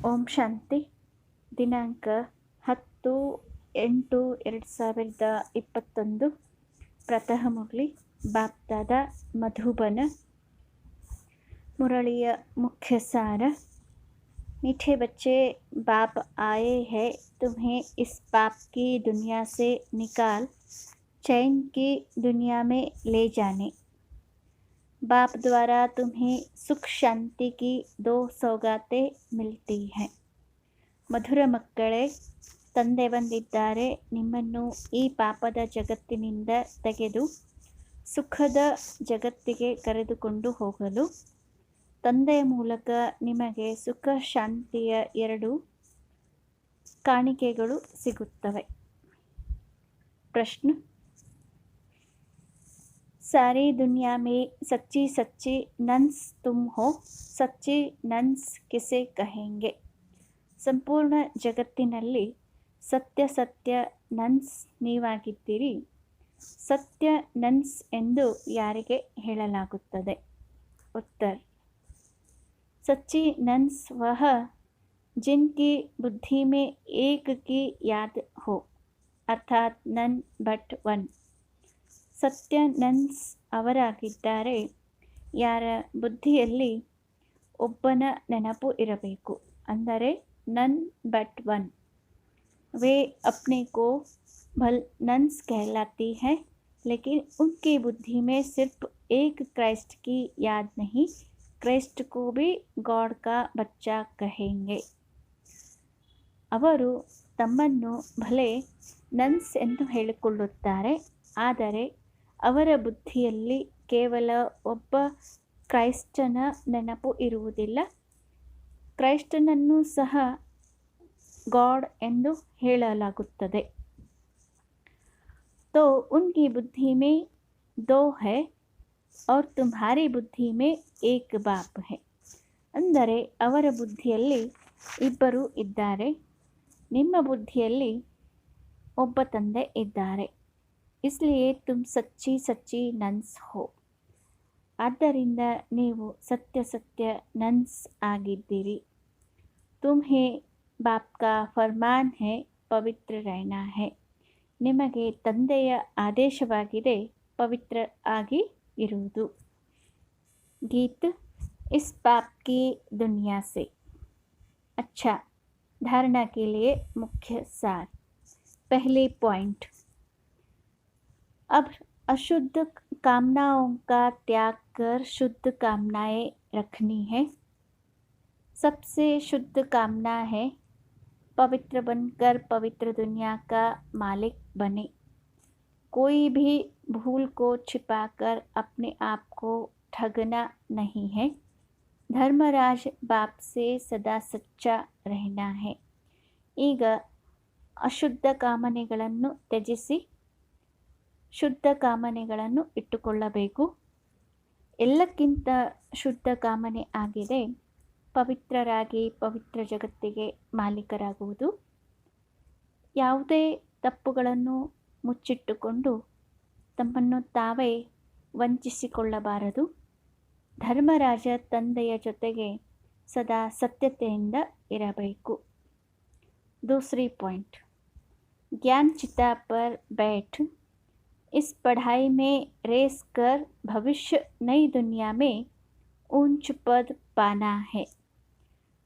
ಓಂ ಶಾಂತಿ. ದಿನಾಂಕ 10/8/2021. प्रातः मुरली बापदादा मधुबन. मुरलिय मुख्य सार. मीठे बच्चे, बाप आए हैं तुम्हें इस पाप की दुनिया से निकाल चैन की दुनिया में ले जाने. बाप द्वारा तुम्हें सुख शांति की 2 सौगातें मिलती हैं. ಮಧುರ ಮಕ್ಕಳೇ, ತಂದೆ ಬಂದಿದ್ದಾರೆ ನಿಮ್ಮನ್ನು ಈ ಪಾಪದ ಜಗತ್ತಿನಿಂದ ತೆಗೆದು ಸುಖದ ಜಗತ್ತಿಗೆ ಕರೆದುಕೊಂಡು ಹೋಗಲು. ತಂದೆಯ ಮೂಲಕ ನಿಮಗೆ ಸುಖ ಶಾಂತಿಯ 2 ಕಾಣಿಕೆಗಳು ಸಿಗುತ್ತವೆ. ಪ್ರಶ್ನೆ: सारी दुनिया में सच्ची सच्ची नन्स तुम हो, सच्ची नन्स किसे कहेंगे? ಸಂಪೂರ್ಣ ಜಗತ್ತಿನಲ್ಲಿ ಸತ್ಯ ಸತ್ಯ ನನ್ಸ್ ನೀವಾಗಿದ್ದೀರಿ. ಸತ್ಯ ನನ್ಸ್ ಎಂದು ಯಾರಿಗೆ ಹೇಳಲಾಗುತ್ತದೆ? ಉತ್ತರ: सच्ची नन्स वह जिनकी बुद्धि में एक की याद हो, अर्थात नन बट वन. ಸತ್ಯ ನನ್ಸ್ ಅವರಾಗಿದ್ದಾರೆ ಯಾರ ಬುದ್ಧಿಯಲ್ಲಿ ಒಬ್ಬನ ನೆನಪು ಇರಬೇಕು, ಅಂದರೆ नन बट वन. वे अपने को भल नन्स कहलाती है, लेकिन उनकी बुद्धि में सिर्फ एक क्राइस्ट की याद नहीं, क्राइस्ट को भी गॉड का बच्चा कहेंगे. ಅವರು ತಮ್ಮನ್ನು ಭಲೆ ನನ್ಸ್ ಎಂದು ಹೇಳಿಕೊಳ್ಳುತ್ತಾರೆ, ಆದರೆ ಅವರ ಬುದ್ಧಿಯಲ್ಲಿ ಕೇವಲ ಒಬ್ಬ ಕ್ರೈಸ್ತನ ನೆನಪು ಇರುವುದಿಲ್ಲ. ಕ್ರೈಸ್ತನನ್ನು ಸಹ गॉड ಎಂದು ಹೇಳಲಾಗುತ್ತದೆ. तो उनकी बुद्धि में 2 है और तुम्हारी बुद्धि में एक बाप है. ಅಂದರೆ ಅವರ ಬುದ್ಧಿಯಲ್ಲಿ ಇಬ್ಬರು ಇದ್ದಾರೆ, ನಿಮ್ಮ ಬುದ್ಧಿಯಲ್ಲಿ ಒಬ್ಬ ತಂದೆ ಇದ್ದಾರೆ. इसलिए तुम सच्ची सच्ची नन्स हो. ಆದ್ದರಿಂದ ನೀವು ಸತ್ಯ ಸತ್ಯ ನನ್ಸ್ ಆಗಿದ್ದೀರಿ. तुम्हें बाप का फरमान है पवित्र रहना है. ನಿಮಗೆ ತಂದೆಯ ಆದೇಶವಾಗಿದೆ ಪವಿತ್ರ ಆಗಿ ಇರುವುದು. गीत इस पाप की दुनिया से. अच्छा, धारणा के लिए मुख्य सार. पहले पॉइंट: अब अशुद्ध कामनाओं का त्याग कर शुद्ध कामनाएं रखनी है. सबसे शुद्ध कामना है पवित्र बनकर पवित्र दुनिया का मालिक बने. कोई भी भूल को छिपाकर अपने आप को ठगना नहीं है. धर्मराज बाप से सदा सच्चा रहना है. ಈಗ ಅಶುದ್ಧ ಕಾಮನೆಗಳನ್ನು ತ್ಯಜಿಸಿ ಶುದ್ಧ ಕಾಮನೆಗಳನ್ನು ಇಟ್ಟುಕೊಳ್ಳಬೇಕು. ಎಲ್ಲಕ್ಕಿಂತ ಶುದ್ಧ ಕಾಮನೆ ಆಗಿದೆ ಪವಿತ್ರರಾಗಿ ಪವಿತ್ರ ಜಗತ್ತಿಗೆ ಮಾಲೀಕರಾಗುವುದು. ಯಾವುದೇ ತಪ್ಪುಗಳನ್ನು ಮುಚ್ಚಿಟ್ಟುಕೊಂಡು ತಮ್ಮನ್ನು ತಾವೇ ವಂಚಿಸಿಕೊಳ್ಳಬಾರದು. ಧರ್ಮರಾಜ ತಂದೆಯ ಜೊತೆಗೆ ಸದಾ ಸತ್ಯತೆಯಿಂದ ಇರಬೇಕು. दूसरी पॉइंट: ज्ञान चिता पर बैठ इस पढ़ाई में रेस कर भविष्य नई दुनिया में ऊंच पद पाना है.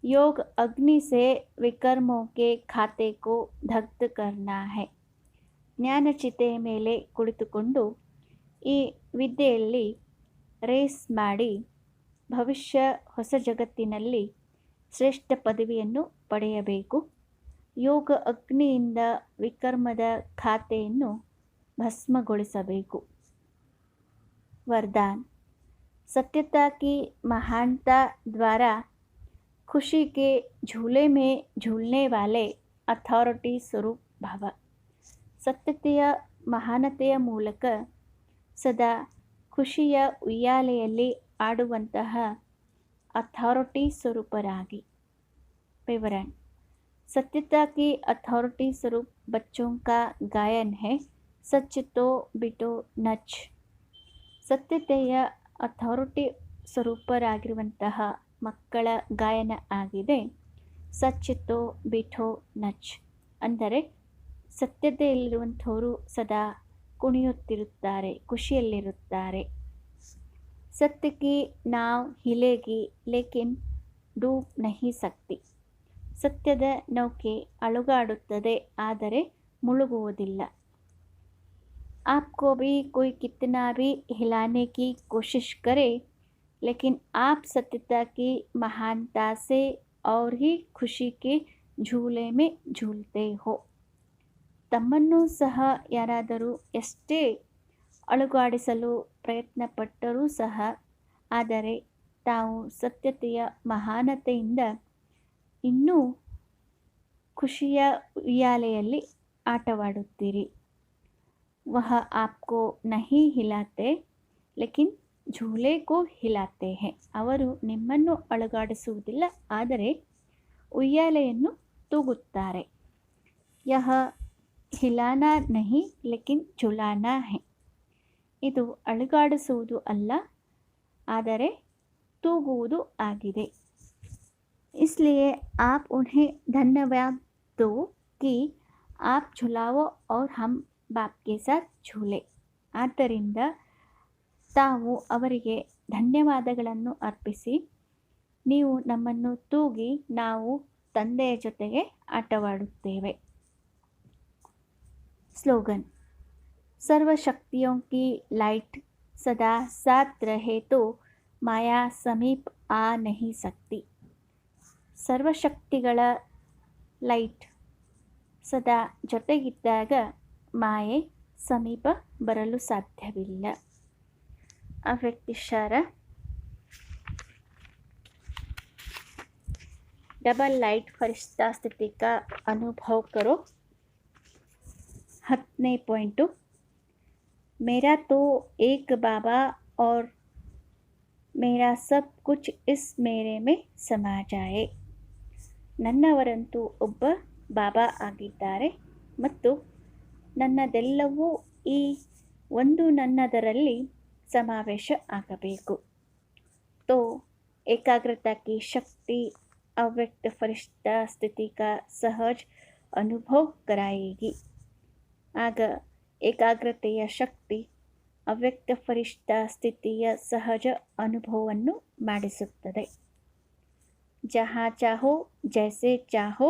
योग अग्नि से विकर्मों के खाते को दग्ध करना है. ಜ್ಞಾನಚಿತೆ ಮೇಲೆ ಕುಳಿತುಕೊಂಡು ಈ ವಿದ್ಯೆಯಲ್ಲಿ ರೇಸ್ ಮಾಡಿ ಭವಿಷ್ಯ ಹೊಸ ಜಗತ್ತಿನಲ್ಲಿ ಶ್ರೇಷ್ಠ ಪದವಿಯನ್ನು ಪಡೆಯಬೇಕು. ಯೋಗ ಅಗ್ನಿಯಿಂದ ವಿಕರ್ಮದ ಖಾತೆಯನ್ನು ಭಸ್ಮಗೊಳಿಸಬೇಕು. वरदान: सत्यता की महानता द्वारा खुशी के झूले में झूलने वाले ಅಥಾರಿಟಿ ಸ್ವರೂಪ ಭಾವ. ಸತ್ಯತೆಯ ಮಹಾನತೆಯ ಮೂಲಕ ಸದಾ ಖುಷಿಯ ಉಯ್ಯಾಲೆಯಲ್ಲಿ ಆಡುವಂತಹ ಅಥಾರಿಟಿ ಸ್ವರೂಪರಾಗಿ. विवरण: सत्यता की ಅಥಾರಿಟಿ स्वरूप बच्चों का गायन है, सच तो बिटो नच. ಸತ್ಯತೆಯ ಅಥಾರಿಟಿ ಸ್ವರೂಪರಾಗಿರುವಂತಹ ಮಕ್ಕಳ ಗಾಯನ ಆಗಿದೆ, ಸಚ್ ತೋ ಬಿಠೋ ನಚ್ ಅಂದರೆ ಸತ್ಯದಲ್ಲಿರುವಂಥವರು ಸದಾ ಕುಣಿಯುತ್ತಿರುತ್ತಾರೆ, ಖುಷಿಯಲ್ಲಿರುತ್ತಾರೆ. ಸತ್ಯ ಕಿ ನಾವ್ ಹಿಲೇಗಿ ಲೇಕಿನ್ ಡೂಬ್ ನಹಿ ಸಕ್ತಿ. ಸತ್ಯದ ನೌಕೆ ಅಲುಗಾಡುತ್ತದೆ, ಆದರೆ ಮುಳುಗುವುದಿಲ್ಲ. आपको भी कोई कितना भी हिलाने की कोशिश करे, लेकिन आप सत्यता की महानता से और ही खुशी के झूले में झूलते हो. ತಮ್ಮನ್ನು ಸಹ ಯಾರಾದರೂ ಎಷ್ಟೇ ಅಲುಗಾಡಿಸಲು ಪ್ರಯತ್ನಪಟ್ಟರೂ ಸಹ, ಆದರೆ ತಾವು ಸತ್ಯತೆಯ ಮಹಾನತೆಯಿಂದ ಇನ್ನೂ ಖುಷಿಯ ಉಯ್ಯಾಲೆಯಲ್ಲಿ ಆಟವಾಡುತ್ತೀರಿ. वह आपको नहीं हिलाते लेकिन झूले को हिलाते हैं. ಅವರು ನಿಮ್ಮನ್ನು ಅಲುಗಾಡಿಸುವುದಿಲ್ಲ, ಆದರೆ ಉಯ್ಯಾಲೆಯನ್ನು ತೂಗುತ್ತಾರೆ. यह हिलाना नहीं लेकिन झुलाना है. ಇದು ಅಲುಗಾಡಿಸುವುದು ಅಲ್ಲ, ಆದರೆ ತೂಗುವುದು ಆಗಿದೆ. इसलिए आप उन्हें धन्यवाद दो कि आप झुलाओ और हम ಬಾಪ್ಗೆ ಸಾಥ್ ಝೂಲೆ. ಆದ್ದರಿಂದ ತಾವು ಅವರಿಗೆ ಧನ್ಯವಾದಗಳನ್ನು ಅರ್ಪಿಸಿ, ನೀವು ನಮ್ಮನ್ನು ತೂಗಿ ನಾವು ತಂದೆಯ ಜೊತೆಗೆ ಆಟವಾಡುತ್ತೇವೆ. ಸ್ಲೋಗನ್. ಸರ್ವಶಕ್ತಿಯೋं की लाइट सदा साथ रहे तो माया समीप आ नहीं सकती. ಸರ್ವಶಕ್ತಿಗಳ ಲೈಟ್ ಸದಾ ಜೊತೆಗಿದ್ದಾಗ ಮಾಯೆ ಸಮೀಪ ಬರಲು ಸಾಧ್ಯವಿಲ್ಲ. ಅವ್ಯಕ್ತ ಇಶಾರಾ. डबल लाइट फरिश्ता स्थिति का अनुभव करो. 10ನೇ ಪಾಯಿಂಟು, मेरा तो एक बाबा और मेरा सब कुछ इस मेरे में समा जाए. ನನ್ನವರಂತೂ ಒಬ್ಬ ಬಾಬಾ ಆಗಿದ್ದಾರೆ ಮತ್ತು ನನ್ನದೆಲ್ಲವೂ ಈ ಒಂದು ನನ್ನದರಲ್ಲಿ ಸಮಾವೇಶ ಆಗಬೇಕು. तो एकाग्रता की शक्ति अव्यक्त फरिश्ता स्थिति का सहज अनुभव कराएगी. ಆಗ ಏಕಾಗ್ರತೆಯ ಶಕ್ತಿ ಅವ್ಯಕ್ತ ಫರಿಷ್ಠಾ ಸ್ಥಿತಿಯ ಸಹಜ ಅನುಭವವನ್ನು ಮಾಡಿಸುತ್ತದೆ. जहाँ चाहो जैसे चाहो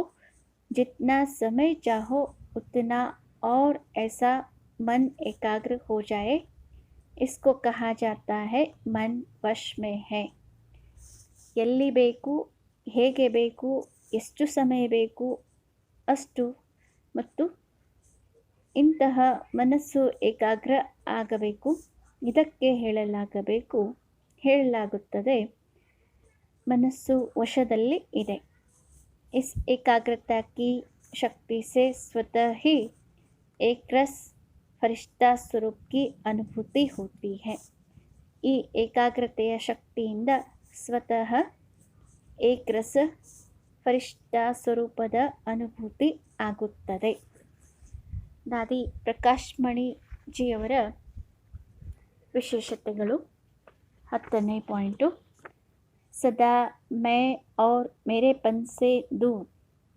जितना समय चाहो उतना और ऐसा मन एकाग्र हो जाए, इसको कहा जाता है मन वश में है. ಎಲ್ಲಿ ಬೇಕು, ಹೇಗೆ ಬೇಕು, ಎಷ್ಟು ಸಮಯ ಬೇಕು ಅಷ್ಟು ಮತ್ತು ಇಂತಹ ಮನಸ್ಸು ಏಕಾಗ್ರ ಆಗಬೇಕು, ಇದಕ್ಕೆ ಹೇಳಲಾಗುತ್ತದೆ ಮನಸ್ಸು ವಶದಲ್ಲಿ ಇದೆ. इस एकाग्रता की शक्ति से स्वतः ही एक रस फरिश्ता स्वरूप की अनुभूति होती है. ಈ ಏಕಾಗ್ರತೆಯ ಶಕ್ತಿಯಿಂದ ಸ್ವತಃ ಏಕರಸ ಫರಿಷ್ಠಾ ಸ್ವರೂಪದ ಅನುಭೂತಿ ಆಗುತ್ತದೆ. ದಾದಿ ಪ್ರಕಾಶ್ ಮಣಿಜಿಯವರ ವಿಶೇಷತೆಗಳು. 10ನೇ ಪಾಯಿಂಟು, सदा मैं और मेरेपन से दूर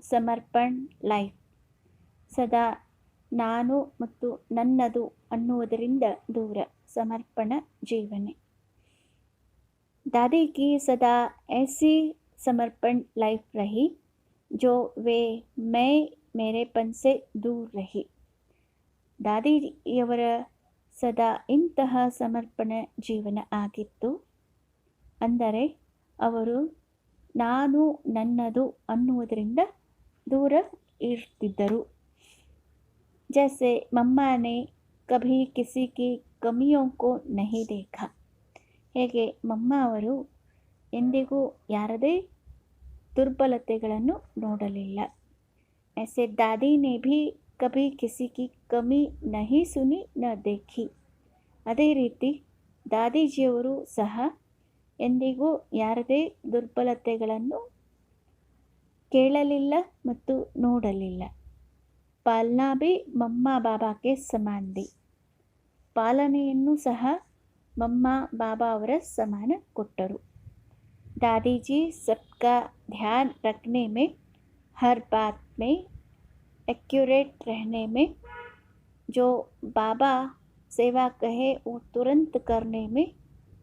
ಸಮರ್ಪಣ ಲೈಫ್. ಸದಾ ನಾನು ಮತ್ತು ನನ್ನದು ಅನ್ನುವುದರಿಂದ ದೂರ ಸಮರ್ಪಣ ಜೀವನೆ. दादी की सदा ऐसी समर्पण लाइफ रही जो वे मैं मेरेपन से दूर रही. ದಾದಿಯವರ ಸದಾ ಇಂತಹ ಸಮರ್ಪಣ ಜೀವನ ಆಗಿತ್ತು, ಅಂದರೆ ಅವರು ನಾನು ನನ್ನದು ಅನ್ನುವುದರಿಂದ ದೂರ ಇರ್ತಿದ್ದರು. जैसे मम्मा ने कभी किसी की कमियों को नहीं देखा. ಹೇಗೆ ಮಮ್ಮ ಅವರು ಎಂದಿಗೂ ಯಾರದೇ ದುರ್ಬಲತೆಗಳನ್ನು ನೋಡಲಿಲ್ಲ. ऐसे दादी ने भी कभी किसी की कमी नहीं सुनी न देखी. ಅದೇ ರೀತಿ ದಾದಿಜಿಯವರು ಸಹ ಎಂದಿಗೂ ಯಾರದೇ ದುರ್ಬಲತೆಗಳನ್ನು ಕೇಳಲಿಲ್ಲ ಮತ್ತು ನೋಡಲಿಲ್ಲ. ಪಾಲನಾ ಬಿ ಮಮ್ಮ ಬಾಬಾಕ್ಕೆ ಸಮಾನ್ದಿ. ಪಾಲನೆಯನ್ನು ಸಹ ಮಮ್ಮ ಬಾಬಾ ಅವರ ಸಮಾನ ಕೊಟ್ಟರು. दादी जी सबका ध्यान रखने में हर बात में एक्यूरेट रहने में, जो बाबा सेवा कहे वो तुरंत करने में,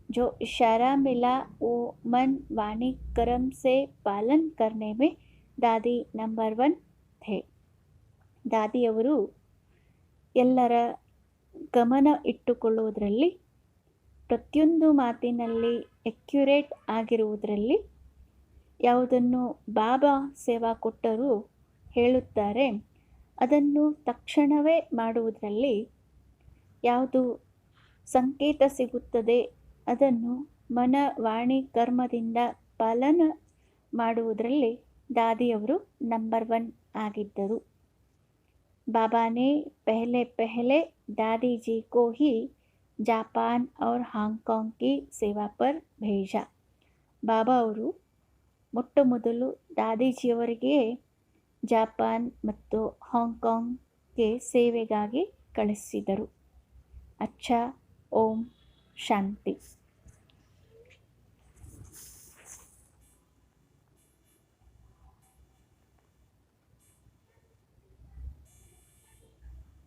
जो इशारा मिला वो मन वाणी कर्म से पालन करने में ದಾದಿ ನಂಬರ್ 1 थे. ದಾದಿಯವರು ಎಲ್ಲರ ಗಮನ ಇಟ್ಟುಕೊಳ್ಳುವುದರಲ್ಲಿ, ಪ್ರತಿಯೊಂದು ಮಾತಿನಲ್ಲಿ ಎಕ್ಯುರೇಟ್ ಆಗಿರುವುದರಲ್ಲಿ, ಯಾವುದನ್ನು ಬಾಬಾ ಸೇವಾ ಕೊಟ್ಟರೂ ಹೇಳುತ್ತಾರೆ ಅದನ್ನು ತಕ್ಷಣವೇ ಮಾಡುವುದರಲ್ಲಿ, ಯಾವುದು ಸಂಕೇತ ಸಿಗುತ್ತದೆ ಅದನ್ನು ಮನ ವಾಣಿ ಕರ್ಮದಿಂದ ಪಾಲನ ಮಾಡುವುದರಲ್ಲಿ ದಾದಿಯವರು ನಂಬರ್ 1 ಆಗಿದ್ದರು. बाबा ने पहले पहले दादी जी को ही जापान और हांगकांग की सेवा पर भेजा. ಬಾಬಾ ಅವರು ಮೊಟ್ಟ ಮೊದಲು ದಾದಿಜಿಯವರಿಗೆ ಜಪಾನ್ ಮತ್ತು ಹಾಂಗ್ಕಾಂಗ್ಗೆ ಸೇವೆಗಾಗಿ ಕಳಿಸಿದರು. ಅಚ್ಚಾ, ಓಂ ಶಾಂತಿ.